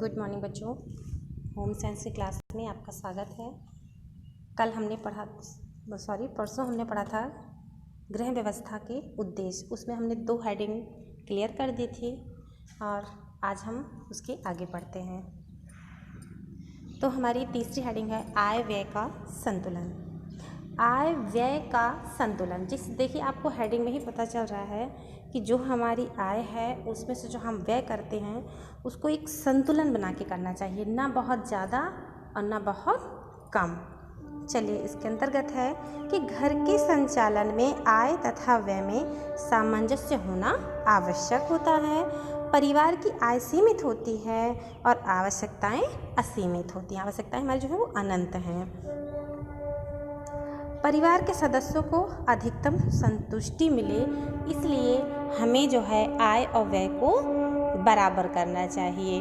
Good morning बच्चों। Home science की class में आपका स्वागत है। कल हमने परसों हमने पढ़ा था गृह व्यवस्था के उद्देश्य। उसमें हमने 2 हेडिंग क्लियर कर दी थी और आज हम उसके आगे बढ़ते हैं। तो हमारी तीसरी हेडिंग है आय व्यय का संतुलन। आय व्यय का संतुलन, जिस देखिए आपको हेडिंग में ही पता चल रहा है कि जो हमारी आय है उसमें से जो हम व्यय करते हैं उसको एक संतुलन बना के करना चाहिए, ना बहुत ज़्यादा और ना बहुत कम। चलिए, इसके अंतर्गत है कि घर के संचालन में आय तथा व्यय में सामंजस्य होना आवश्यक होता है। परिवार की आय सीमित होती है और आवश्यकताएं असीमित होती हैं। आवश्यकताएं हमारी जो है वो अनंत हैं। परिवार के सदस्यों को अधिकतम संतुष्टि मिले, इसलिए हमें जो है आय और व्यय को बराबर करना चाहिए।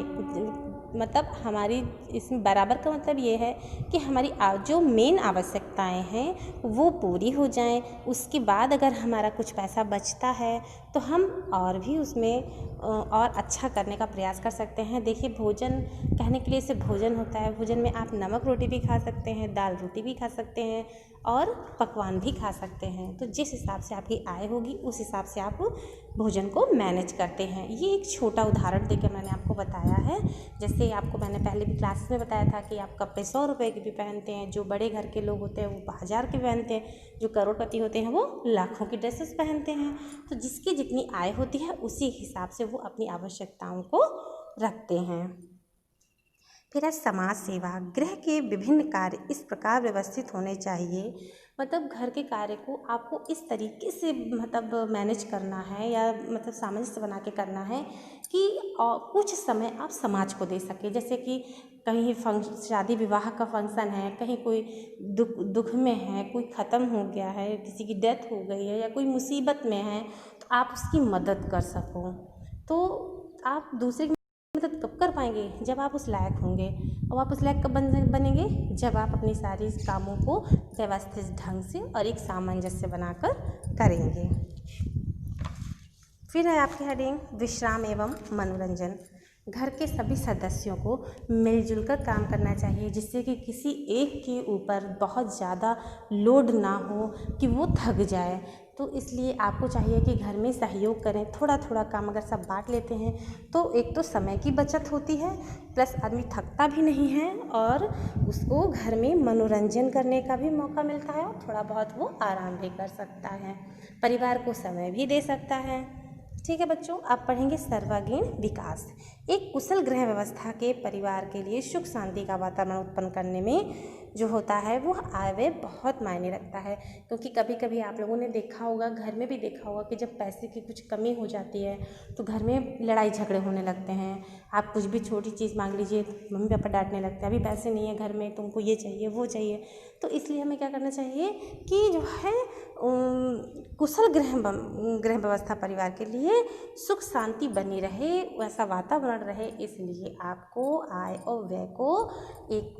मतलब हमारी इसमें बराबर का मतलब ये है कि हमारी जो मेन आवश्यकताएं हैं वो पूरी हो जाएं। उसके बाद अगर हमारा कुछ पैसा बचता है तो हम और भी उसमें और अच्छा करने का प्रयास कर सकते हैं। देखिए, भोजन कहने के लिए सिर्फ भोजन होता है। भोजन में आप नमक रोटी भी खा सकते हैं, दाल रोटी भी खा सकते हैं और पकवान भी खा सकते हैं। तो जिस हिसाब से आपकी आय होगी उस हिसाब से आप भोजन को मैनेज करते हैं। ये एक छोटा उदाहरण देकर मैंने आपको बताया है। जैसे आपको मैंने पहले भी क्लास में बताया था कि आप कपड़े 100 रुपये के भी पहनते हैं, जो बड़े घर के लोग होते हैं वो 1000 के पहनते हैं, जो करोड़पति होते हैं वो लाखों की ड्रेसेस पहनते हैं। तो जिसकी जितनी आय होती है उसी हिसाब से वो अपनी आवश्यकताओं को रखते हैं। फिर है समाज सेवा। गृह के विभिन्न कार्य इस प्रकार व्यवस्थित होने चाहिए, मतलब घर के कार्य को आपको इस तरीके से मैनेज करना है या सामंजस्य बना के करना है कि कुछ समय आप समाज को दे सकें। जैसे कि कहीं शादी विवाह का फंक्शन है, कहीं कोई दुख में है, कोई ख़त्म हो गया है, किसी की डेथ हो गई है या कोई मुसीबत में है, तो आप उसकी मदद कर सको। तो आप दूसरे मदद कब कर पाएंगे? जब आप उस लायक होंगे। और आप उस लायक कब बनेंगे? जब आप अपनी सारी कामों को व्यवस्थित ढंग से और एक सामंजस्य बनाकर करेंगे। फिर है आपकी हेडिंग विश्राम एवं मनोरंजन। घर के सभी सदस्यों को मिलजुल कर काम करना चाहिए, जिससे कि किसी एक के ऊपर बहुत ज़्यादा लोड ना हो कि वो थक जाए। तो इसलिए आपको चाहिए कि घर में सहयोग करें। थोड़ा थोड़ा काम अगर सब बांट लेते हैं तो एक तो समय की बचत होती है, प्लस आदमी थकता भी नहीं है और उसको घर में मनोरंजन करने का भी मौका मिलता है और थोड़ा बहुत वो आराम भी कर सकता है, परिवार को समय भी दे सकता है। ठीक है बच्चों, आप पढ़ेंगे सर्वांगीण विकास। एक कुशल गृह व्यवस्था के परिवार के लिए सुख शांति का वातावरण उत्पन्न करने में जो होता है वो आय व्यय बहुत मायने रखता है। क्योंकि कभी कभी आप लोगों ने देखा होगा, घर में भी देखा होगा कि जब पैसे की कुछ कमी हो जाती है तो घर में लड़ाई झगड़े होने लगते हैं। आप कुछ भी छोटी चीज़ मांग लीजिए, मम्मी पापा डांटने लगते हैं, अभी पैसे नहीं है घर में, तुमको ये चाहिए वो चाहिए। तो इसलिए हमें क्या करना चाहिए कि जो है कुशल गृह व्यवस्था परिवार के लिए सुख शांति बनी रहे, वैसा वातावरण रहे, इसलिए आपको आय और व्यय को एक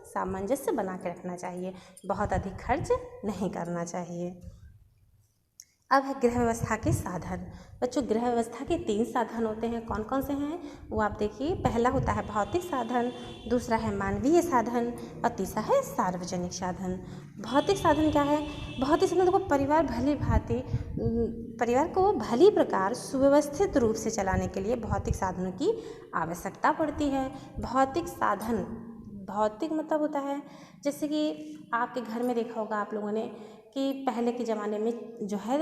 सामंजस्य बना के रखना चाहिए। बहुत अधिक खर्च नहीं करना चाहिए। अब है गृह व्यवस्था के साधन। बच्चों, गृह व्यवस्था के 3 साधन होते हैं। कौन कौन से हैं वो आप देखिए। पहला होता है भौतिक साधन, दूसरा है मानवीय साधन और तीसरा है सार्वजनिक साधन। भौतिक साधन क्या है? भौतिक साधन को परिवार को भली प्रकार सुव्यवस्थित रूप से चलाने के लिए भौतिक साधनों की आवश्यकता पड़ती है। भौतिक मतलब होता है, जैसे कि आपके घर में देखा होगा आप लोगों ने कि पहले के ज़माने में जो है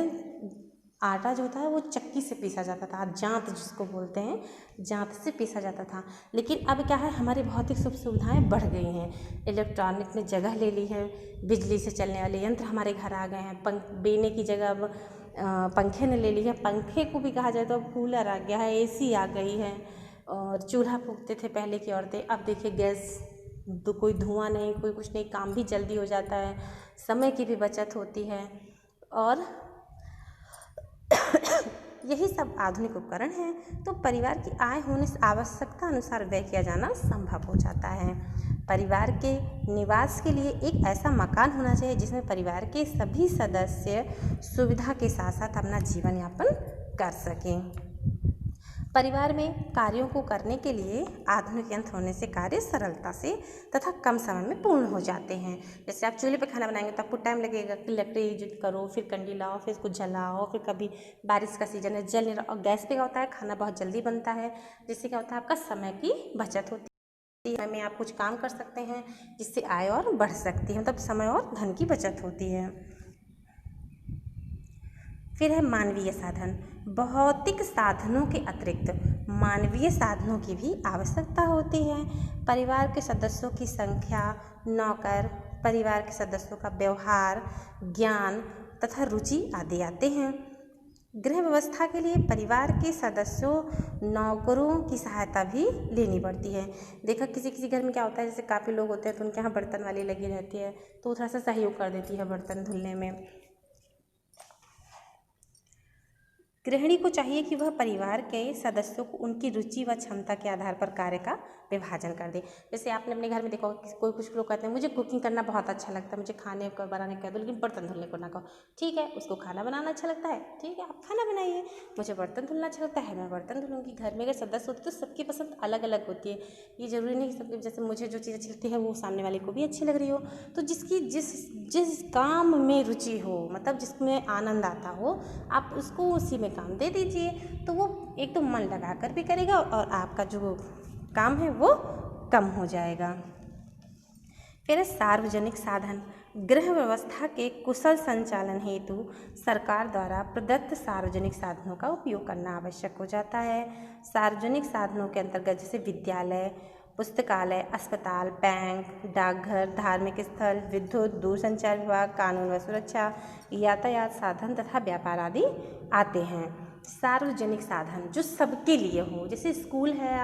आटा जो होता है वो चक्की से पीसा जाता था, जांत जिसको बोलते हैं, जांत से पीसा जाता था। लेकिन अब क्या है, हमारी भौतिक सुख सुविधाएं बढ़ गई हैं। इलेक्ट्रॉनिक ने जगह ले ली है, बिजली से चलने वाले यंत्र हमारे घर आ गए हैं। बेने की जगह अब पंखे ने ले ली है। पंखे को भी कहा जाए तो अब कूलर आ गया है, AC आ गई है। और चूल्हा फूंकते थे पहले की औरतें, अब देखिए गैस, तो कोई धुआं नहीं, कोई कुछ नहीं, काम भी जल्दी हो जाता है, समय की भी बचत होती है। और यही सब आधुनिक उपकरण हैं। तो परिवार की आय होने से आवश्यकता अनुसार व्यय किया जाना संभव हो जाता है। परिवार के निवास के लिए एक ऐसा मकान होना चाहिए जिसमें परिवार के सभी सदस्य सुविधा के साथ साथ अपना जीवन यापन कर सकें। परिवार में कार्यों को करने के लिए आधुनिक यंत्र होने से कार्य सरलता से तथा कम समय में पूर्ण हो जाते हैं। जैसे आप चूल्हे पे खाना बनाएंगे तो आपको टाइम लगेगा कि लकड़ी यूज करो, फिर कंडी लाओ, फिर उसको जलाओ, फिर कभी बारिश का सीजन है जल नहीं रहा, और गैस पे क्या होता है खाना बहुत जल्दी बनता है, जिससे क्या होता है आपका समय की बचत होती है। में आप कुछ काम कर सकते हैं जिससे आय और बढ़ सकती है, मतलब समय और धन की बचत होती है। फिर है मानवीय साधन। भौतिक साधनों के अतिरिक्त मानवीय साधनों की भी आवश्यकता होती है। परिवार के सदस्यों की संख्या, नौकर, परिवार के सदस्यों का व्यवहार, ज्ञान तथा रुचि आदि आते हैं। गृह व्यवस्था के लिए परिवार के सदस्यों, नौकरों की सहायता भी लेनी पड़ती है। देखा किसी किसी घर में क्या होता है, जैसे काफ़ी लोग होते हैं तो उनके यहाँ बर्तन वाली लगी रहती है, तो वो थोड़ा सा सहयोग कर देती है बर्तन धुलने में। गृहिणी को चाहिए कि वह परिवार के सदस्यों को उनकी रुचि व क्षमता के आधार पर कार्य का विभाजन कर दे। जैसे आपने अपने घर में देखा होगा कोई कुछ लोग कहते हैं मुझे कुकिंग करना बहुत अच्छा लगता है, मुझे खाने को बनाने कह दो लेकिन बर्तन धुलने को ना कहो। ठीक है, उसको खाना बनाना अच्छा लगता है, ठीक है आप खाना बनाइए। मुझे बर्तन धुलना अच्छा लगता है, मैं बर्तन धुलूँगी। घर में अगर सदस्य होते तो सबकी पसंद अलग अलग होती है। ये ज़रूरी नहीं कि सबकी, जैसे मुझे जो चीज़ अच्छी लगती है वो सामने वाले को भी अच्छी लग रही हो। तो जिसकी जिस जिस काम में रुचि हो, मतलब जिसमें आनंद आता हो, आप उसको उसी में काम दे दीजिए, तो वो एक तो मन लगा कर भी करेगा और आपका जो काम है वो कम हो जाएगा। फिर सार्वजनिक साधन। गृह व्यवस्था के कुशल संचालन हेतु सरकार द्वारा प्रदत्त सार्वजनिक साधनों का उपयोग करना आवश्यक हो जाता है। सार्वजनिक साधनों के अंतर्गत जैसे विद्यालय, पुस्तकालय, अस्पताल, बैंक, डाकघर, धार्मिक स्थल, विद्युत, दूरसंचार विभाग, कानून व सुरक्षा, यातायात साधन तथा व्यापार आदि आते हैं। सार्वजनिक साधन जो सबके लिए हो, जैसे स्कूल है,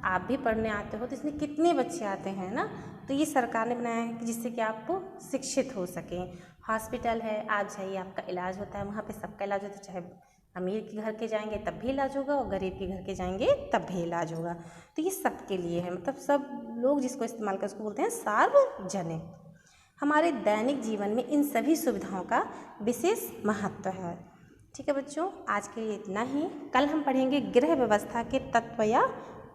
आप भी पढ़ने आते हो तो इसमें कितने बच्चे आते हैं ना, तो ये सरकार ने बनाया है कि जिससे कि आप शिक्षित हो सकें। हॉस्पिटल है, आप जाइए, आपका इलाज होता है, वहाँ पे सबका इलाज होता है, चाहे अमीर के घर के जाएंगे तब भी इलाज होगा और गरीब के घर के जाएंगे तब भी इलाज होगा। तो ये सबके लिए है, मतलब सब लोग जिसको इस्तेमाल कर उसको बोलते हैं सार्वजनिक। हमारे दैनिक जीवन में इन सभी सुविधाओं का विशेष महत्व है। ठीक है बच्चों, आज के लिए इतना ही। कल हम पढ़ेंगे गृह व्यवस्था के तत्व या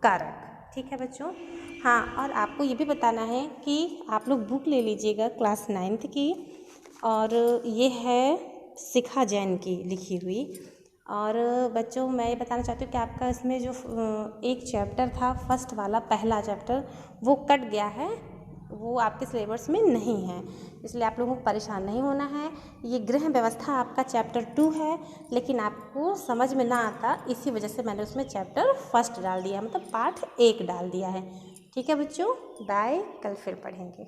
कारक। ठीक है बच्चों, हाँ, और आपको ये भी बताना है कि आप लोग बुक ले लीजिएगा क्लास 9th की, और ये है शिखा जैन की लिखी हुई। और बच्चों मैं ये बताना चाहती हूँ कि आपका इसमें जो एक चैप्टर था फर्स्ट वाला, पहला चैप्टर, वो कट गया है, वो आपके सिलेबस में नहीं है, इसलिए आप लोगों को परेशान नहीं होना है। ये गृह व्यवस्था आपका चैप्टर 2 है, लेकिन आपको समझ में ना आता, इसी वजह से मैंने उसमें चैप्टर फर्स्ट डाल दिया, मतलब पार्ट 1 डाल दिया है। ठीक है बच्चों, बाय, कल फिर पढ़ेंगे।